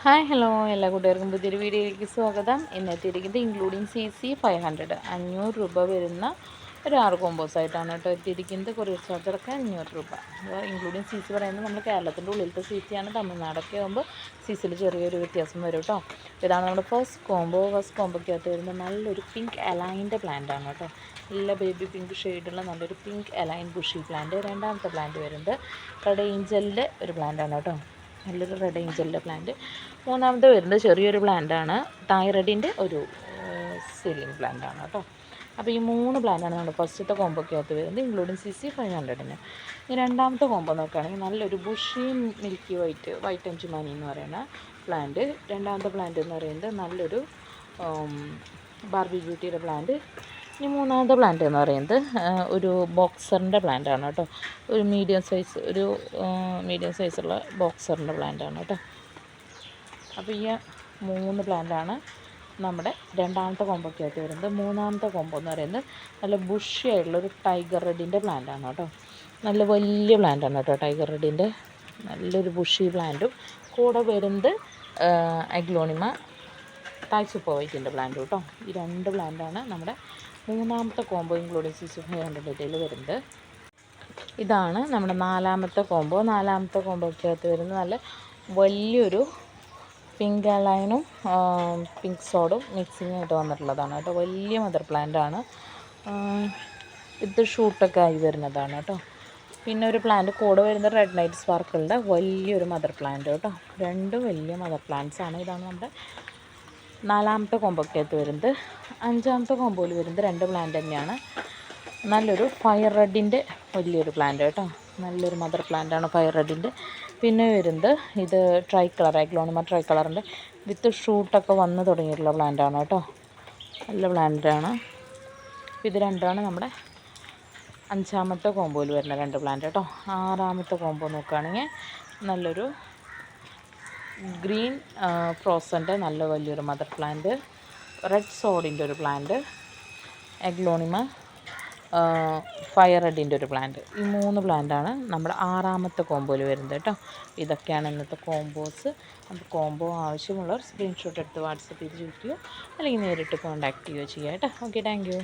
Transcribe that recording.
Hi hello എല്ലാ കൂട്ടുകാർക്കും പുതിയൊരു വീഡിയോയിലേക്ക് സ്വാഗതം. എത്തിയിരിക്കുന്നത് ഇൻക്ലൂഡിങ് CC 500 500 രൂപ വരുന്ന ഒരു 6 കോമ്പോസായിട്ടാണ് കേട്ടോ എത്തിയിരിക്കുന്നത്. കൊറിയർ ചാർജ് അടക്കം 500 രൂപ. ഇൻക്ലൂഡിങ് CC പറയുന്നത് നമ്മൾ കേരളത്തിൻ്റെ ഉള്ളിലത്തെ CC ആണ്. തമിഴ്നാടൊക്കെ ആകുമ്പോൾ CCയിൽ ചെറിയൊരു വ്യത്യാസം വരും കേട്ടോ. ഇതാണ് നമ്മുടെ ഫസ്റ്റ് കോമ്പോയ്ക്കകത്ത് വരുന്ന നല്ലൊരു പിങ്ക് അലൈൻ്റെ പ്ലാന്റ് ആണ് കേട്ടോ. നല്ല ബേബി പിങ്ക് ഷെയ്ഡുള്ള നല്ലൊരു പിങ്ക് അലൈൻ ബുഷി പ്ലാന്റ്. രണ്ടാമത്തെ പ്ലാന്റ് വരുന്നത് റെഡ് ഏഞ്ചലിൻ്റെ ഒരു പ്ലാന്റ് ആണ് കേട്ടോ. നല്ലൊരു റെഡ് ഏഞ്ചലിൻ്റെ പ്ലാന്റ്. മൂന്നാമത്തെ വരുന്നത് ചെറിയൊരു പ്ലാന്റാണ്, തൈറോയിഡിൻ്റെ ഒരു സീലിംഗ് പ്ലാന്റാണ് കേട്ടോ. അപ്പോൾ ഈ 3 പ്ലാന്റാണ് നമ്മുടെ ഫസ്റ്റത്തെ കോമ്പോയ്ക്കകത്ത് വരുന്നത്, ഇൻക്ലൂഡിങ് CC 500. ഈ രണ്ടാമത്തെ കോമ്പോ നോക്കുകയാണെങ്കിൽ നല്ലൊരു ബുഷി മിൽക്കി വൈറ്റ് അഞ്ചുമാനി എന്ന് പറയുന്ന പ്ലാന്റ്. രണ്ടാമത്തെ പ്ലാന്റ് എന്ന് പറയുന്നത് നല്ലൊരു ബാർബി ബ്യൂട്ടിയുടെ പ്ലാന്റ്. ഇനി മൂന്നാമത്തെ പ്ലാന്റ് എന്ന് പറയുന്നത് ഒരു ബോക്സറിൻ്റെ പ്ലാന്റാണ് കേട്ടോ. ഒരു മീഡിയം സൈസുള്ള ബോക്സറിൻ്റെ പ്ലാന്റാണ് കേട്ടോ. അപ്പോൾ ഈ 3 പ്ലാന്റാണ് നമ്മുടെ രണ്ടാമത്തെ കോമ്പോയ്ക്കകത്ത് വരുന്നത്. മൂന്നാമത്തെ കോമ്പോ എന്ന് പറയുന്നത് നല്ല ബുഷി ആയിട്ടുള്ളൊരു ടൈഗർ റെഡിൻ്റെ പ്ലാന്റാണ് കേട്ടോ. നല്ല വലിയ പ്ലാന്റാണ് കേട്ടോ ടൈഗർ റെഡിൻ്റെ. നല്ലൊരു ബുഷി പ്ലാന്റും കൂടെ വരുന്നത് അഗ്ലോണിമ തായ് സൂപ്പർ വൈറ്റിൻ്റെ പ്ലാന്റ് കേട്ടോ. ഈ 2 പ്ലാന്റാണ് നമ്മുടെ മൂന്നാമത്തെ കോമ്പോ ഇൻക്ലൂഡിങ് CC 500 വരുന്നത്. ഇതാണ് നമ്മുടെ നാലാമത്തെ കോമ്പോയ്ക്കകത്ത് വരുന്ന നല്ല വലിയൊരു പിങ്ക് അലൈനും പിങ്ക് സോഡും മിക്സിങ് ആയിട്ട് വന്നിട്ടുള്ളതാണ് കേട്ടോ. വലിയ മദർ പ്ലാന്റാണ്. ഇത് ഷൂട്ടൊക്കെ ആയി വരുന്നതാണ് കേട്ടോ. പിന്നെ ഒരു പ്ലാന്റ് കൂടെ വരുന്ന റെഡ് നൈറ്റ് സ്പാർക്കിളിൻ്റെ വലിയൊരു മദർ പ്ലാന്റ് കേട്ടോ. 2 വലിയ മദർ പ്ലാന്റ്സ് ആണ്. ഇതാണ് നമ്മുടെ നാലാമത്തെ കോമ്പോയ്ക്കകത്ത് വരുന്നത്. അഞ്ചാമത്തെ കോമ്പോയിൽ വരുന്നത് 2 പ്ലാന്റ് തന്നെയാണ്. നല്ലൊരു ഫയർ റെഡിൻ്റെ വലിയൊരു പ്ലാന്റ് കേട്ടോ. നല്ലൊരു മദർ പ്ലാന്റാണ് ഫയർ റെഡിൻ്റെ. പിന്നെ വരുന്നത് ഇത് അഗ്ലോണിമ ട്രൈ കളറിൻ്റെ വിത്ത് ഷൂട്ടൊക്കെ വന്ന് തുടങ്ങിയിട്ടുള്ള പ്ലാന്റാണ് കേട്ടോ. നല്ല പ്ലാന്റാണ്. ഇത് രണ്ടാണ് നമ്മുടെ അഞ്ചാമത്തെ കോമ്പോയിൽ വരുന്ന 2 പ്ലാന്റ് കേട്ടോ. ആറാമത്തെ കോമ്പോ നോക്കുകയാണെങ്കിൽ നല്ലൊരു ഗ്രീൻ ഫ്രോസൻ്റെ നല്ല വലിയൊരു മദർ പ്ലാന്റ്, റെഡ് സോഡിൻ്റെ ഒരു പ്ലാന്റ്, അഗ്ലോണിമ ഫയർ റെഡിൻ്റെ ഒരു പ്ലാന്റ്. ഈ 3 പ്ലാന്റാണ് നമ്മുടെ ആറാമത്തെ കോമ്പോയിൽ വരുന്നത് കേട്ടോ. ഇതൊക്കെയാണ് ഇന്നത്തെ കോമ്പോസ്. അപ്പോൾ കോമ്പോ ആവശ്യമുള്ളവർ സ്ക്രീൻഷോട്ട് എടുത്ത് വാട്സപ്പ് ചെയ്ത് ചോദിക്കുകയോ അല്ലെങ്കിൽ നേരിട്ട് കോൺടാക്റ്റ് ചെയ്യുകയോ ചെയ്യുക കേട്ടോ. Okay, thank you.